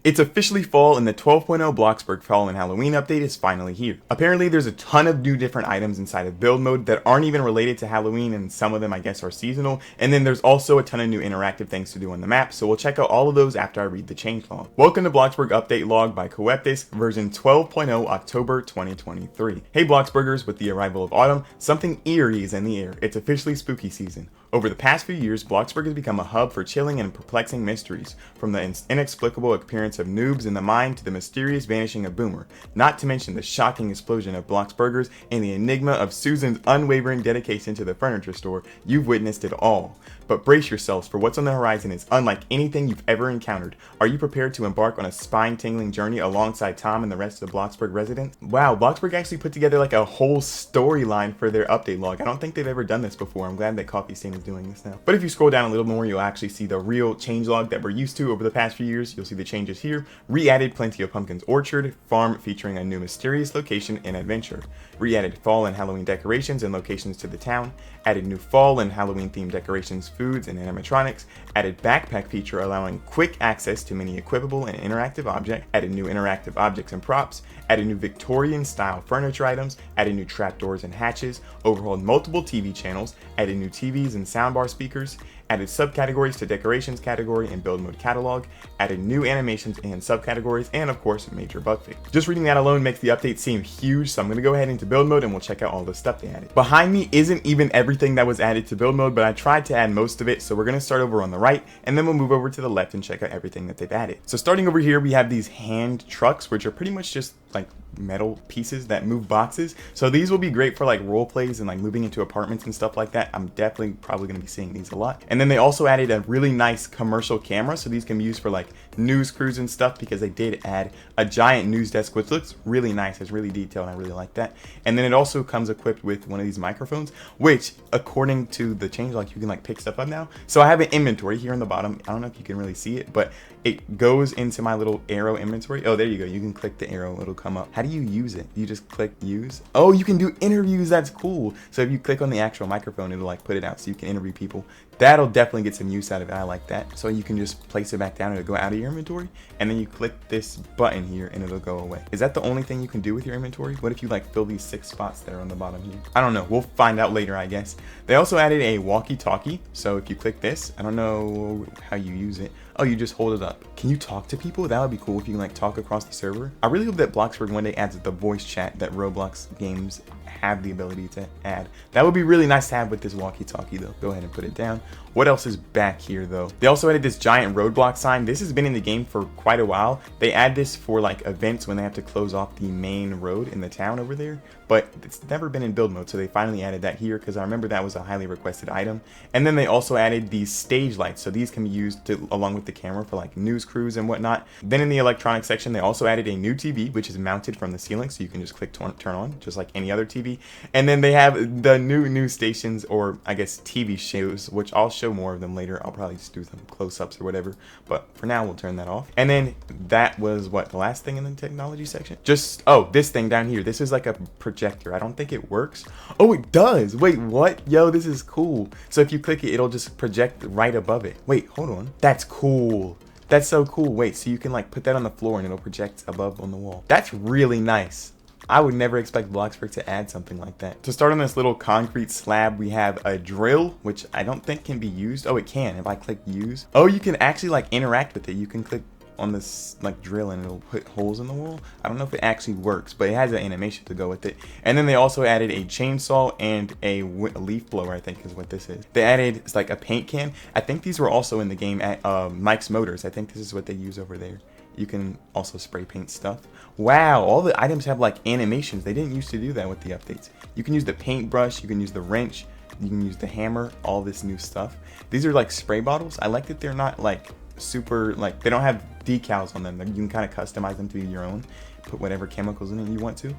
It's officially fall and the 12.0 Bloxburg Fall and Halloween update is finally here. Apparently there's a ton of new different items inside of build mode that aren't even related to Halloween, and some of them I guess are seasonal, and then there's also a ton of new interactive things to do on the map, so we'll check out all of those after I read the changelog. Welcome to Bloxburg Update Log by Coeptis, version 12.0 October 2023. Hey Bloxburgers, with the arrival of autumn, something eerie is in the air. It's officially spooky season. Over the past few years, Bloxburg has become a hub for chilling and perplexing mysteries, from the inexplicable appearance of noobs in the mine to the mysterious vanishing of Boomer, not to mention the shocking explosion of Bloxburgers and the enigma of Susan's unwavering dedication to the furniture store. You've witnessed it all. But brace yourselves, for what's on the horizon is unlike anything you've ever encountered. Are you prepared to embark on a spine-tingling journey alongside Tom and the rest of the Bloxburg residents? Wow, Bloxburg actually put together like a whole storyline for their update log. I don't think they've ever done this before. I'm glad that Coffee Stain is doing this now. But if you scroll down a little more, you'll actually see the real changelog that we're used to over the past few years. You'll see the changes here. Re-added Plenty of Pumpkins Orchard, farm featuring a new mysterious location and adventure. Re-added fall and Halloween decorations and locations to the town. Added new fall and Halloween themed decorations, foods, and animatronics. Added backpack feature allowing quick access to many equipable and interactive objects. Added new interactive objects and props. Added new Victorian style furniture items. Added new trapdoors and hatches. Overhauled multiple TV channels. Added new TVs and soundbar speakers. Added subcategories to decorations category and build mode catalog. Added new animations and subcategories, and of course major bug fix. Just reading that alone makes the update seem huge, so I'm going to go ahead into build mode and we'll check out all the stuff they added. Behind me isn't even everything that was added to build mode, but I tried to add most of it, so we're going to start over on the right and then we'll move over to the left and check out everything that they've added. So starting over here, we have these hand trucks, which are pretty much just like metal pieces that move boxes. So these will be great for like role plays and like moving into apartments and stuff like that. I'm definitely probably going to be seeing these a lot. And then they also added a really nice commercial camera, so these can be used for like news crews and stuff, because they did add a giant news desk, which looks really nice. It's really detailed and I really like that. And then it also comes equipped with one of these microphones, which according to the changelog you can like pick stuff up now. So I have an inventory here on the bottom. I don't know if you can really see it, but it goes into my little arrow inventory. Oh, there you go. You can click the arrow, it'll come up. How do you use it? You just click use. Oh, you can do interviews. That's cool. So if you click on the actual microphone, it'll like put it out so you can interview people. That'll definitely get some use out of it. I like that. So you can just place it back down and it'll go out of your inventory, and then you click this button here and it'll go away. Is that the only thing you can do with your inventory? What if you like fill these 6 spots there on the bottom here? I don't know. We'll find out later, I guess. They also added a walkie-talkie. So if you click this, I don't know how you use it. Oh, you just hold it up. Can you talk to people? That would be cool if you can like talk across the server. I really hope that Bloxburg one day adds the voice chat that Roblox games have the ability to add. That would be really nice to have with this walkie-talkie though. Go ahead and put it down. What else is back here though? They also added this giant roadblock sign. This has been in the game for quite a while. They add this for like events when they have to close off the main road in the town over there, but it's never been in build mode, so they finally added that here because I remember that was a highly requested item. And then they also added these stage lights, so these can be used to, along with the camera, for like news crews and whatnot. Then in the electronics section, they also added a new TV, which is mounted from the ceiling, so you can just click turn on, just like any other TV. And then they have the new news stations, or I guess TV shows, which I'll show more of them later. I'll probably just do some close-ups or whatever, but for now we'll turn that off. And then that was what, the last thing in the technology section? Just, oh, this thing down here. This is like a projector. I don't think it works. Oh, it does. Wait, what? Yo, this is cool. So if you click it, it'll just project right above it. Wait, hold on. That's cool. That's so cool. Wait, so you can like put that on the floor and it'll project above on the wall. That's really nice. I would never expect Bloxburg to add something like that. To start on this little concrete slab, we have a drill, which I don't think can be used. Oh, it can. If I click use. Oh, you can actually like interact with it. You can click on this like drill and it'll put holes in the wall. I don't know if it actually works, but it has an animation to go with it. And then they also added a chainsaw and a leaf blower, I think is what this is. They added, it's like a paint can. I think these were also in the game at Mike's Motors. I think this is what they use over there. You can also spray paint stuff. Wow, all the items have like animations. They didn't used to do that with the updates. You can use the paintbrush, you can use the wrench, you can use the hammer, all this new stuff. These are like spray bottles. I like that they're not like super, like they don't have decals on them. You can kind of customize them to your own. Put whatever chemicals in it you want to.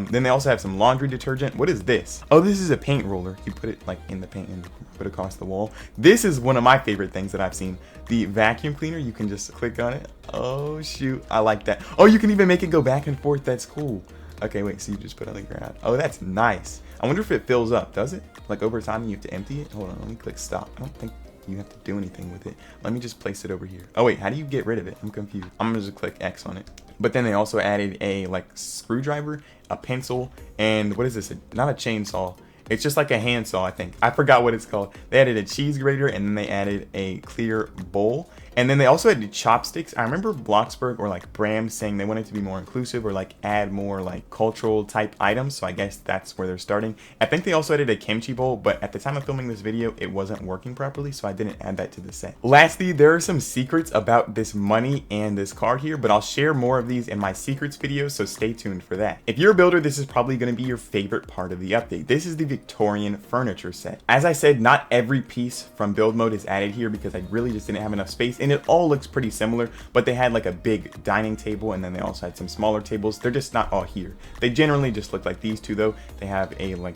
Then they also have some laundry detergent. What is this? Oh, this is a paint roller. You put it like in the paint and put it across the wall. This is one of my favorite things that I've seen. The vacuum cleaner, you can just click on it. Oh shoot, I like that. Oh, you can even make it go back and forth. That's cool. Okay, wait, so you just put it on the ground. Oh, that's nice. I wonder if it fills up. Does it? Like over time you have to empty it? Hold on, let me click stop. I don't think you have to do anything with it. Let me just place it over here. Oh wait, how do you get rid of it? I'm confused. I'm gonna just click X on it. But then they also added a like screwdriver, a pencil, and what is this? Not a chainsaw. It's just like a handsaw, I think. I forgot what it's called. They added a cheese grater, and then they added a clear bowl. And then they also added chopsticks. I remember Bloxburg or like Bram saying they wanted to be more inclusive or like add more like cultural type items. So I guess that's where they're starting. I think they also added a kimchi bowl, but at the time of filming this video, it wasn't working properly. So I didn't add that to the set. Lastly, there are some secrets about this money and this card here, but I'll share more of these in my secrets video. So stay tuned for that. If you're a builder, this is probably going to be your favorite part of the update. This is the Victorian furniture set. As I said, not every piece from build mode is added here because I really just didn't have enough space. And it all looks pretty similar, but they had like a big dining table, and then they also had some smaller tables. They're just not all here. They generally just look like these two though. They have a like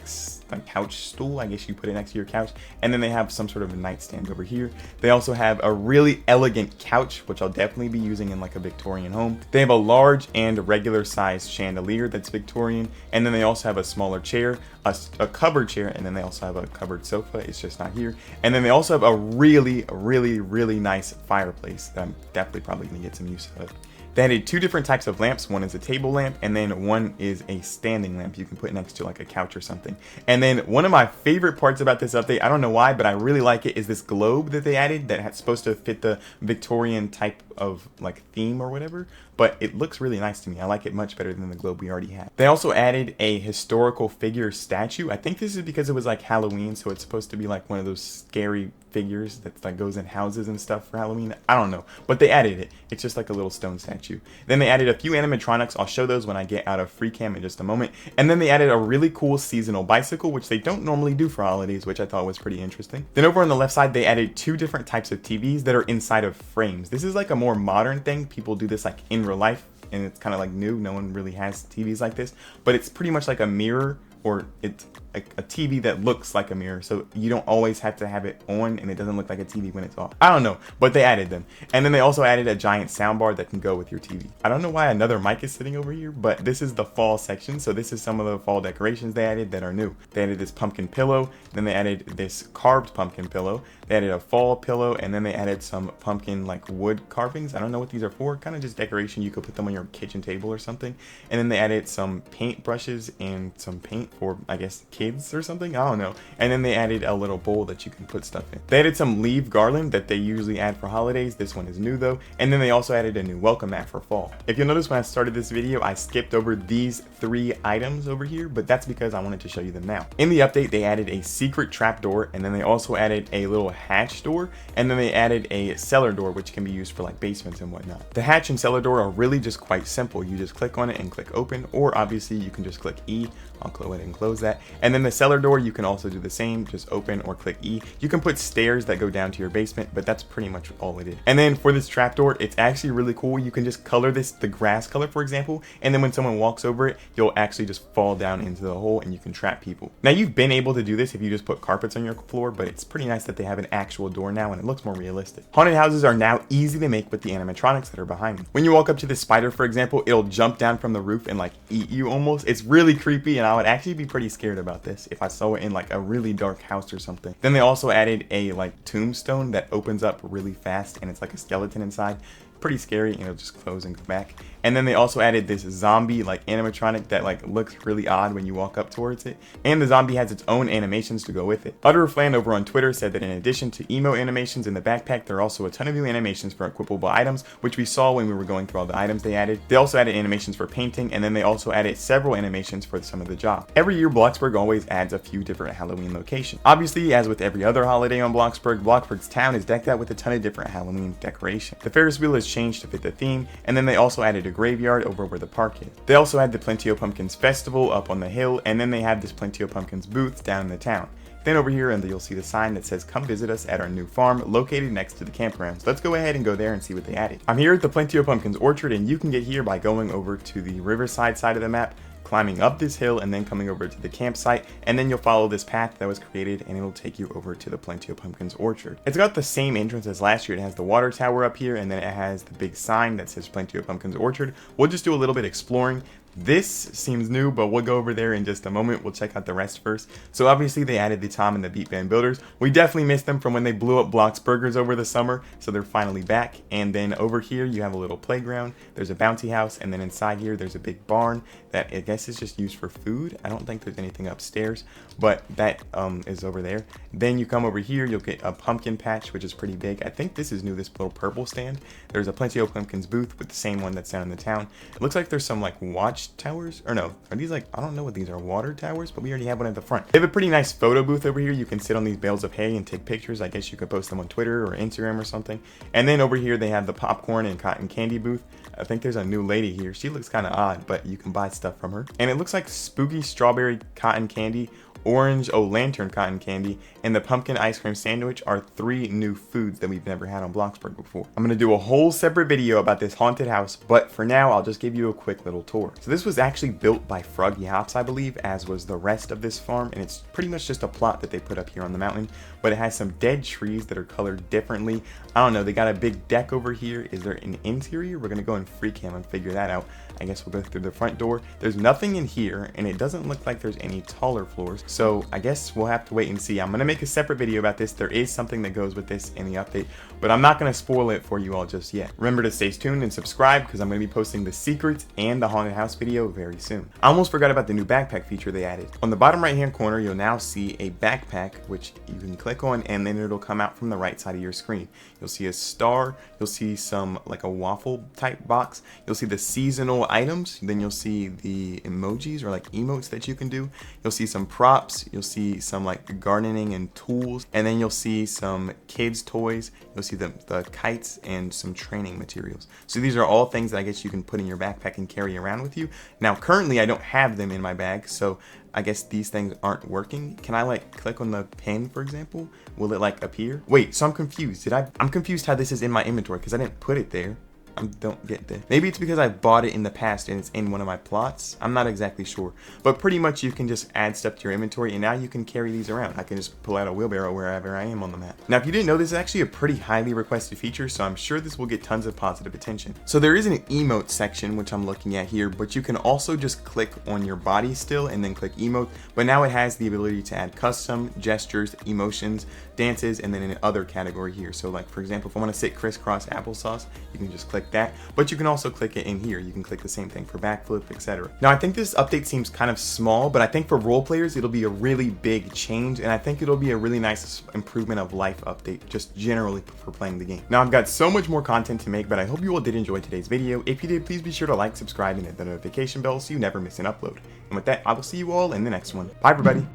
a couch stool, I guess you put it next to your couch, and then they have some sort of a nightstand over here. They also have a really elegant couch, which I'll definitely be using in like a Victorian home. They have a large and regular sized chandelier that's Victorian, and then they also have a smaller chair, a covered chair, and then they also have a covered sofa. It's just not here. And then they also have a really nice fireplace that I'm definitely probably gonna get some use of. They added two different types of lamps. One is a table lamp, and then one is a standing lamp you can put next to like a couch or something. And then one of my favorite parts about this update, I don't know why, but I really like it, is this globe that they added that's supposed to fit the Victorian type of like theme or whatever, but it looks really nice to me. I like it much better than the globe we already had. They also added a historical figure statue. I think this is because it was like Halloween, so it's supposed to be like one of those scary figures that like goes in houses and stuff for Halloween. I don't know, but they added it. It's just like a little stone statue. Then they added a few animatronics. I'll show those when I get out of free cam in just a moment. And then they added a really cool seasonal bicycle, which they don't normally do for holidays, which I thought was pretty interesting. Then over on the left side, they added two different types of TVs that are inside of frames. This is like a more modern thing. People do this like in real life, and it's kind of like new. No one really has TVs like this, but it's pretty much like a mirror, or it's like a TV that looks like a mirror, so you don't always have to have it on and it doesn't look like a TV when it's off. I don't know, but they added them. And then they also added a giant soundbar that can go with your TV. I don't know why another mic is sitting over here, but this is the fall section, so this is some of the fall decorations they added that are new. They added this pumpkin pillow, then they added this carved pumpkin pillow, they added a fall pillow, and then they added some pumpkin like wood carvings. I don't know what these are for, kind of just decoration. You could put them on your kitchen table or something. And then they added some paint brushes and some paint for, I guess, kids or something, I don't know. And then they added a little bowl that you can put stuff in. They added some leaf garland that they usually add for holidays. This one is new though. And then they also added a new welcome mat for fall. If you'll notice, when I started this video, I skipped over these three items over here, but that's because I wanted to show you them now. In the update, they added a secret trap door, and then they also added a little hatch door, and then they added a cellar door, which can be used for like basements and whatnot. The hatch and cellar door are really just quite simple. You just click on it and click open, or obviously you can just click E. I'll go ahead and close that. And then the cellar door, you can also do the same, just open or click E. You can put stairs that go down to your basement, but that's pretty much all it is. And then for this trapdoor, it's actually really cool. You can just color this the grass color, for example, and then when someone walks over it, you'll actually just fall down into the hole and you can trap people. Now, you've been able to do this if you just put carpets on your floor, but it's pretty nice that they have an actual door now and it looks more realistic. Haunted houses are now easy to make with the animatronics that are behind me. When you walk up to the spider, for example, it'll jump down from the roof and like eat you almost. It's really creepy, and I would actually be pretty scared about this if I saw it in like a really dark house or something. Then they also added a like tombstone that opens up really fast, and it's like a skeleton inside. Pretty scary, and it'll just close and go back. And then they also added this zombie like animatronic that like looks really odd when you walk up towards it, and the zombie has its own animations to go with it. Utterflan over on Twitter said that in addition to emo animations in the backpack, there are also a ton of new animations for equipable items, which we saw when we were going through all the items they added. They also added animations for painting, and then they also added several animations for some of the jobs. Every year, Bloxburg always adds a few different Halloween locations. Obviously, as with every other holiday on Bloxburg, Bloxburg's town is decked out with a ton of different Halloween decoration. The Ferris wheel is changed to fit the theme, and then they also added a graveyard over where the park is. They also had the Plenty O Pumpkins festival up on the hill, and then they have this Plenty O Pumpkins booth down in the town. Then over here, and you'll see the sign that says come visit us at our new farm located next to the campground. So let's go ahead and go there and see what they added. I'm here at the Plenty O Pumpkins orchard, and you can get here by going over to the riverside side of the map, climbing up this hill, and then coming over to the campsite, and then you'll follow this path that was created and it'll take you over to the Plenty O Pumpkins orchard. It's got the same entrance as last year. It has the water tower up here, and then it has the big sign that says Plenty O Pumpkins orchard. We'll just do a little bit exploring. This seems new, but we'll go over there in just a moment. We'll check out the rest first. So obviously they added the Tom and the Beat Band builders. We definitely missed them from when they blew up Bloxburgers over the summer, so they're finally back. And then over here you have a little playground, there's a bouncy house, and then inside here there's a big barn that I guess is just used for food. I don't think there's anything upstairs, but that is over there. Then you come over here, you'll get a pumpkin patch, which is pretty big. I think this is new, this little purple stand. There's a Plenty of Pumpkins booth with the same one that's down in the town. It looks like there's some like watch towers, or no, are these like, I don't know what these are, water towers, but we already have one at the front. They have a pretty nice photo booth over here. You can sit on these bales of hay and take pictures. I guess you could post them on Twitter or Instagram or something. And then over here they have the popcorn and cotton candy booth. I think there's a new lady here. She looks kind of odd, but you can buy stuff from her. And it looks like spooky strawberry cotton candy, orange lantern cotton candy, and the pumpkin ice cream sandwich are 3 new foods that we've never had on Bloxburg before. I'm gonna do a whole separate video about this haunted house, but for now I'll just give you a quick little tour. So this was actually built by Froggy Hops, I believe, as was the rest of this farm, and it's pretty much just a plot that they put up here on the mountain, but it has some dead trees that are colored differently. I don't know, they got a big deck over here. Is there an interior? We're gonna go in free cam and figure that out. I guess we'll go through the front door. There's nothing in here, and it doesn't look like there's any taller floors. So I guess we'll have to wait and see. I'm gonna make a separate video about this. There is something that goes with this in the update, but I'm not gonna spoil it for you all just yet. Remember to stay tuned and subscribe, because I'm gonna be posting the secrets and the haunted house video very soon. I almost forgot about the new backpack feature they added. On the bottom right hand corner, you'll now see a backpack, which you can click on, and then it'll come out from the right side of your screen. You'll see a star, you'll see some like a waffle type box, you'll see the seasonal items, then you'll see the emojis or like emotes that you can do, you'll see some props, you'll see some like gardening and tools, and then you'll see some kids toys, you'll see the kites and some training materials. So these are all things that I guess you can put in your backpack and carry around with you. Now currently I don't have them in my bag, so I guess these things aren't working. Can I like click on the pen, for example? Will it like appear? Wait, so I'm confused. I'm confused how this is in my inventory because I didn't put it there. I don't get that. Maybe it's because I bought it in the past and it's in one of my plots. I'm not exactly sure. But pretty much you can just add stuff to your inventory, and now you can carry these around. I can just pull out a wheelbarrow wherever I am on the map. Now, if you didn't know, this is actually a pretty highly requested feature, so I'm sure this will get tons of positive attention. So there is an emote section, which I'm looking at here, but you can also just click on your body still and then click emote. But now it has the ability to add custom gestures, emotions, dances, and then an other category here. So like, for example, if I want to sit crisscross applesauce, you can just click that, but you can also click it in here. You can click the same thing for backflip, etc. Now I think this update seems kind of small, but I think for role players it'll be a really big change, and I think it'll be a really nice improvement of life update just generally for playing the game. Now I've got so much more content to make, but I hope you all did enjoy today's video. If you did, please be sure to like, subscribe, and hit the notification bell so you never miss an upload. And with that, I will see you all in the next one. Bye everybody.